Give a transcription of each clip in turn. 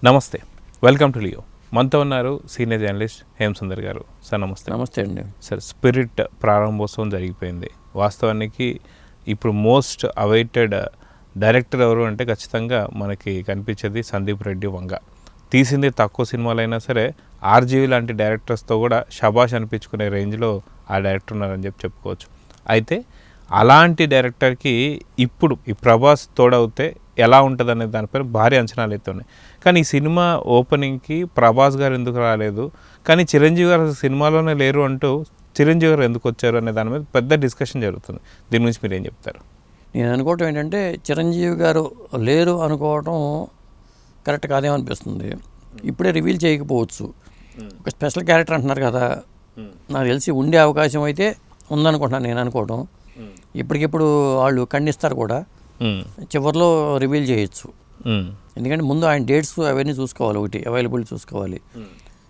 నమస్తే, welcome to Leo. మనతో ఉన్నారు సీనియర్ జర్నలిస్ట్ హేమసుందర్ గారు. సార్ నమస్తే. నమస్తే అండి. సార్, స్పిరిట్ ప్రారంభోత్సవం జరిగిపోయింది. వాస్తవానికి ఇప్పుడు మోస్ట్ అవైటెడ్ డైరెక్టర్ ఎవరు అంటే ఖచ్చితంగా మనకి కనిపించేది సందీప్ రెడ్డి వంగ. తీసింది తక్కువ సినిమాలైనా సరే ఆర్జీవి లాంటి డైరెక్టర్స్తో కూడా షబాష్ అనిపించుకునే రేంజ్లో ఆ డైరెక్టర్ ఉన్నారని చెప్పుకోవచ్చు. అయితే అలాంటి డైరెక్టర్కి ఇప్పుడు ఈ ప్రభాస్ తోడవుతే ఎలా ఉంటుంది అనే దానిపైన భారీ అంచనాలు అయితే ఉన్నాయి. కానీ ఈ సినిమా ఓపెనింగ్కి ప్రభాస్ గారు ఎందుకు రాలేదు, కానీ చిరంజీవి గారు సినిమాలోనే లేరు అంటూ చిరంజీవి గారు ఎందుకు వచ్చారు అనే దాని మీద పెద్ద డిస్కషన్ జరుగుతుంది. దీని గురించి మీరు ఏం చెప్తారు? నేను అనుకోవటం ఏంటంటే చిరంజీవి గారు లేరు అనుకోవటం కరెక్ట్ కాదేమనిపిస్తుంది. ఇప్పుడే రివీల్ చేయకపోవచ్చు. ఒక స్పెషల్ క్యారెక్టర్ అంటున్నారు కదా, నాకు తెలిసి ఉండే అవకాశం అయితే ఉందనుకుంటున్నాను నేను అనుకోవటం. ఇప్పటికిప్పుడు వాళ్ళు ఖండిస్తారు కూడా, చివరిలో రివీల్ చేయొచ్చు. ఎందుకంటే ముందు ఆయన డేట్స్ అవన్నీ చూసుకోవాలి, ఒకటి అవైలబిలిటీ చూసుకోవాలి.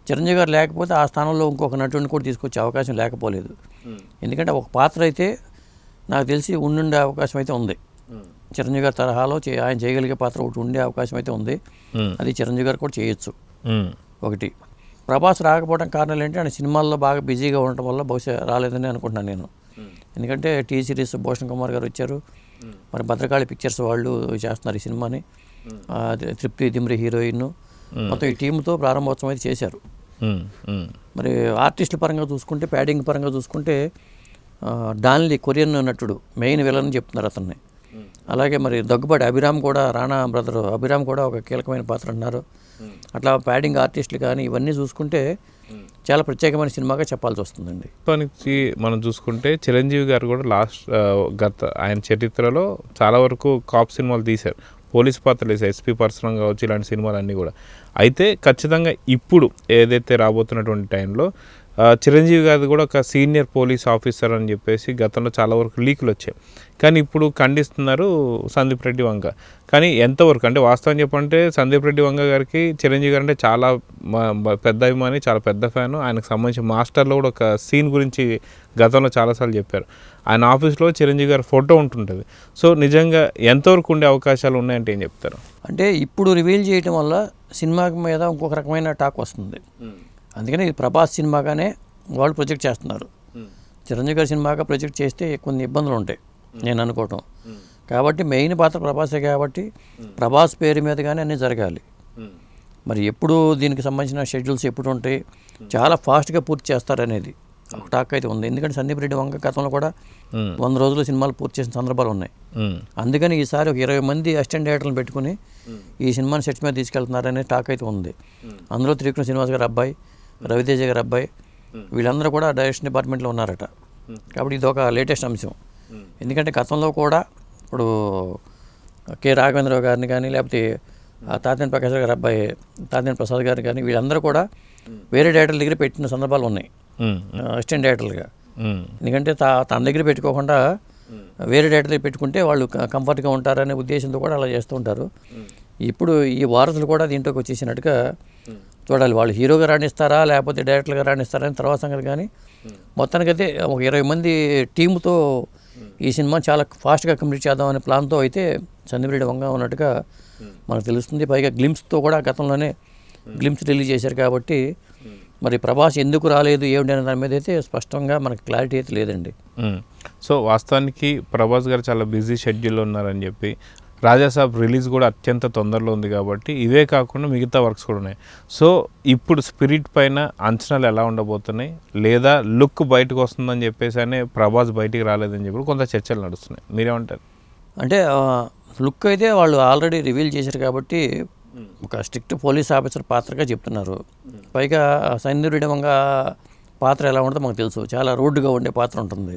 చిరంజీవి గారు లేకపోతే ఆ స్థానంలో ఇంకొక నటుడిని కూడా తీసుకొచ్చే అవకాశం లేకపోలేదు. ఎందుకంటే ఒక పాత్ర అయితే నాకు తెలిసి ఉండే అవకాశం అయితే ఉంది. చిరంజీవి గారి తరహాలో ఆయన చేయగలిగే పాత్ర ఒకటి ఉండే అవకాశం అయితే ఉంది. అది చిరంజీవి గారు కూడా చేయొచ్చు. ఒకటి ప్రభాస్ రాకపోవడం కారణాలు ఏంటి, ఆయన సినిమాల్లో బాగా బిజీగా ఉండటం వల్ల బహుశా రాలేదని అనుకుంటున్నాను నేను. ఎందుకంటే టీ సిరీస్ భూషణ్ కుమార్ గారు వచ్చారు, మరి భద్రకాళి పిక్చర్స్ వాళ్ళు చేస్తున్నారు ఈ సినిమాని. తృప్తి దిమ్రి హీరోయిన్, మొత్తం ఈ టీంతో ప్రారంభోత్సవం అయితే చేశారు. మరి ఆర్టిస్టుల పరంగా చూసుకుంటే, ప్యాడింగ్ పరంగా చూసుకుంటే డాన్లీ కొరియన్ నటుడు మెయిన్ విలన్ చెప్తున్నారు అతన్ని. అలాగే మరి దగ్గుబాటి అభిరామ్ కూడా, రాణా బ్రదర్ అభిరామ్ కూడా ఒక కీలకమైన పాత్ర అన్నారు. అట్లా ప్యాడింగ్ ఆర్టిస్టులు కానీ ఇవన్నీ చూసుకుంటే చాలా ప్రత్యేకమైన సినిమాగా చెప్పాల్సి వస్తుందండి. మనం చూసుకుంటే చిరంజీవి గారు కూడా ఆయన చరిత్రలో చాలా వరకు కాప్ సినిమాలు తీశారు, పోలీస్ పాత్రలు వేసారు, ఎస్పీ పర్సనం కావచ్చు, ఇలాంటి సినిమాలన్నీ కూడా. అయితే ఖచ్చితంగా ఇప్పుడు ఏదైతే రాబోతున్నటువంటి టైంలో చిరంజీవి గారు కూడా ఒక సీనియర్ పోలీస్ ఆఫీసర్ అని చెప్పేసి గతంలో చాలా వరకు లీకులు వచ్చాయి. కానీ ఇప్పుడు ఖండిస్తున్నారు సందీప్ రెడ్డి వంగ. కానీ ఎంతవరకు అంటే వాస్తవం చెప్పంటే సందీప్ రెడ్డి వంగ గారికి చిరంజీవి గారు అంటే చాలా పెద్ద అభిమాని, చాలా పెద్ద ఫ్యాను. ఆయనకు సంబంధించి మాస్టర్లో కూడా ఒక సీన్ గురించి గతంలో చాలాసార్లు చెప్పారు. ఆయన ఆఫీస్లో చిరంజీవి గారి ఫోటో ఉంటుంటుంది. సో నిజంగా ఎంతవరకు ఉండే అవకాశాలు ఉన్నాయంటే ఏం చెప్తారు? అంటే ఇప్పుడు రివీల్ చేయడం వల్ల సినిమా మీద ఇంకొక రకమైన టాక్ వస్తుంది. అందుకని ఇది ప్రభాస్ సినిమాగానే వాళ్ళు ప్రొజెక్ట్ చేస్తున్నారు. చిరంజీవి గారి సినిమాగా ప్రొజెక్ట్ చేస్తే కొన్ని ఇబ్బందులు ఉంటాయి నేను అనుకోవటం. కాబట్టి మెయిన్ పాత్ర ప్రభాసే కాబట్టి ప్రభాస్ పేరు మీదగానే అన్నీ జరగాలి. మరి ఎప్పుడు దీనికి సంబంధించిన షెడ్యూల్స్ ఎప్పుడు ఉంటాయి, చాలా ఫాస్ట్గా పూర్తి చేస్తారనేది ఒక టాక్ అయితే ఉంది. ఎందుకంటే సందీప్ రెడ్డి వంగ గతంలో కూడా 100 రోజుల సినిమాలు పూర్తి చేసిన సందర్భాలు ఉన్నాయి. అందుకని ఈసారి ఒక 20 మంది అసిస్టెంట్ డైరెక్టర్లను పెట్టుకుని ఈ సినిమాని సెట్స్ మీద తీసుకెళ్తున్నారనే టాక్ అయితే ఉంది. అందులో త్రివిక్రమ్ శ్రీనివాస్ గారి అబ్బాయి, రవితేజ గారి అబ్బాయి, వీళ్ళందరూ కూడా డైరెక్షన్ డిపార్ట్మెంట్లో ఉన్నారట. కాబట్టి ఇది ఒక లేటెస్ట్ అంశం. ఎందుకంటే గతంలో కూడా ఇప్పుడు కె రాఘవేంద్రరావు గారిని కానీ, లేకపోతే తాతినేని ప్రకాష్ గారి అబ్బాయి తాతినేని ప్రసాద్ గారిని కానీ, వీళ్ళందరూ కూడా వేరే డైరెక్టర్ల దగ్గర పెట్టిన సందర్భాలు ఉన్నాయి అసిస్టెంట్ డైరెక్టర్లుగా. ఎందుకంటే తన దగ్గర పెట్టుకోకుండా వేరే డైరెక్టర్ దగ్గర పెట్టుకుంటే వాళ్ళు కంఫర్ట్గా ఉంటారనే ఉద్దేశంతో కూడా అలా చేస్తూ ఉంటారు. ఇప్పుడు ఈ వారసులు కూడా దీంట్లోకి వచ్చేసినట్టుగా చూడాలి. వాళ్ళు హీరోగా రాణిస్తారా లేకపోతే డైరెక్టర్గా రాణిస్తారా అని తర్వాత సంగతి. కానీ మొత్తానికైతే ఒక 20 మంది టీముతో ఈ సినిమా చాలా ఫాస్ట్గా కంప్లీట్ చేద్దామనే ప్లాన్తో అయితే సందీప్ రెడ్డి వంగ ఉన్నట్టుగా మనకు తెలుస్తుంది. పైగా గ్లిమ్స్తో కూడా గతంలోనే గ్లిమ్స్ రిలీజ్ చేశారు. కాబట్టి మరి ప్రభాస్ ఎందుకు రాలేదు ఏమిటి అనే దాని మీద అయితే స్పష్టంగా మనకు క్లారిటీ అయితే లేదండి. సో వాస్తవానికి ప్రభాస్ గారు చాలా బిజీ షెడ్యూల్లో ఉన్నారని చెప్పి, రాజాసాబ్ రిలీజ్ కూడా అత్యంత తొందరలో ఉంది కాబట్టి ఇవే కాకుండా మిగతా వర్క్స్ కూడా ఉన్నాయి. సో ఇప్పుడు స్పిరిట్ పైన అంచనాలు ఎలా ఉండబోతున్నాయి, లేదా లుక్ బయటకు వస్తుందని చెప్పేసి అనే ప్రభాస్ బయటికి రాలేదని చెప్పి కొంత చర్చలు నడుస్తున్నాయి. మీరేమంటారు? అంటే లుక్ అయితే వాళ్ళు ఆల్రెడీ రివీల్ చేశారు కాబట్టి ఒక స్ట్రిక్ట్ పోలీస్ ఆఫీసర్ పాత్రగా చెప్తున్నారు. పైగా సందీప్ రెడ్డి వంగ పాత్ర ఎలా ఉంటుందో మాకు తెలుసు, చాలా రూడ్గా ఉండే పాత్ర ఉంటుంది.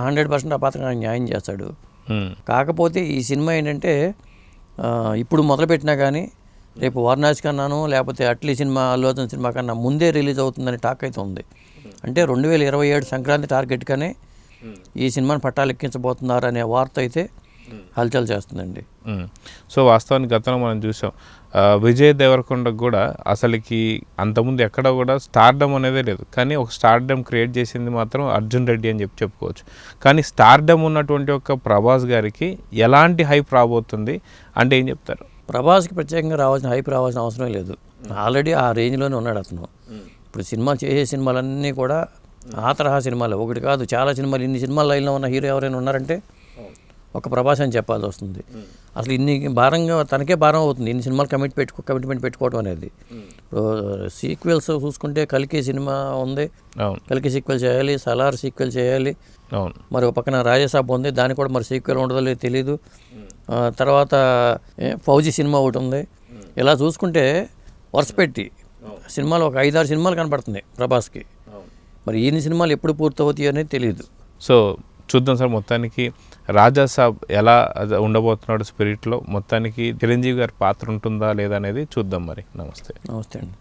100% ఆ పాత్ర న్యాయం చేస్తాడు. కాకపోతే ఈ సినిమా ఏంటంటే ఇప్పుడు మొదలుపెట్టినా కానీ రేపు వారణాసి కన్నాను లేకపోతే అట్లీ సినిమా, అల్లు అర్జున్ సినిమా కన్నా ముందే రిలీజ్ అవుతుందని టాక్ అయితే ఉంది. అంటే 2027 సంక్రాంతి టార్గెట్గానే ఈ సినిమాని పట్టాలెక్కించబోతున్నారు అనే వార్త అయితే హల్చల్ చేస్తుందండి. సో వాస్తవానికి గతంలో మనం చూసాం విజయ్ దేవరకొండకు కూడా అసలుకి అంతకుముందు ఎక్కడ కూడా స్టార్డమ్ అనేదే లేదు, కానీ ఒక స్టార్డమ్ క్రియేట్ చేసింది మాత్రం అర్జున్ రెడ్డి అని చెప్పుకోవచ్చు. కానీ స్టార్డమ్ ఉన్నటువంటి ఒక ప్రభాస్ గారికి ఎలాంటి హైప్ రాబోతుంది అంటే ఏం చెప్తారు? ప్రభాస్కి ప్రత్యేకంగా హైప్ రావాల్సిన అవసరం లేదు. ఆల్రెడీ ఆ రేంజ్లోనే ఉన్నాడు అతను. ఇప్పుడు సినిమా చేసే సినిమాలన్నీ కూడా ఆ తరహా సినిమాలు, ఒకటి కాదు చాలా సినిమాలు. ఇన్ని సినిమాల లైన్లో ఉన్న హీరో ఎవరైనా ఉన్నారంటే ఒక ప్రభాస్ అని చెప్పాల్సి వస్తుంది. అసలు ఇన్ని భారంగా తనకే భారం అవుతుంది ఇన్ని సినిమాలు కమిట్మెంట్ పెట్టుకోవడం అనేది. ఇప్పుడు సీక్వెల్స్ చూసుకుంటే కల్కి సినిమా ఉంది, కల్కి సీక్వెల్ చేయాలి, సలార్ సీక్వెల్ చేయాలి, మరి ఒక పక్కన రాజసాబ్ ఉంది, దానికి కూడా మరి సీక్వెల్ ఉండదో లేదు తెలీదు. తర్వాత ఫౌజీ సినిమా ఒకటి ఉంది. ఇలా చూసుకుంటే వరుస పెట్టి సినిమాలు ఒక 5-6 సినిమాలు కనపడుతున్నాయి ప్రభాస్కి. మరి ఈయన సినిమాలు ఎప్పుడు పూర్తవుతాయి అనేది తెలియదు. సో చూద్దాం సార్, మొత్తానికి రాజాసాబ్ ఎలా ఉండబోతున్నాడు స్పిరిట్లో, మొత్తానికి చిరంజీవి గారి పాత్ర ఉంటుందా లేదా అనేది చూద్దాం. మరి నమస్తే. నమస్తే అండి.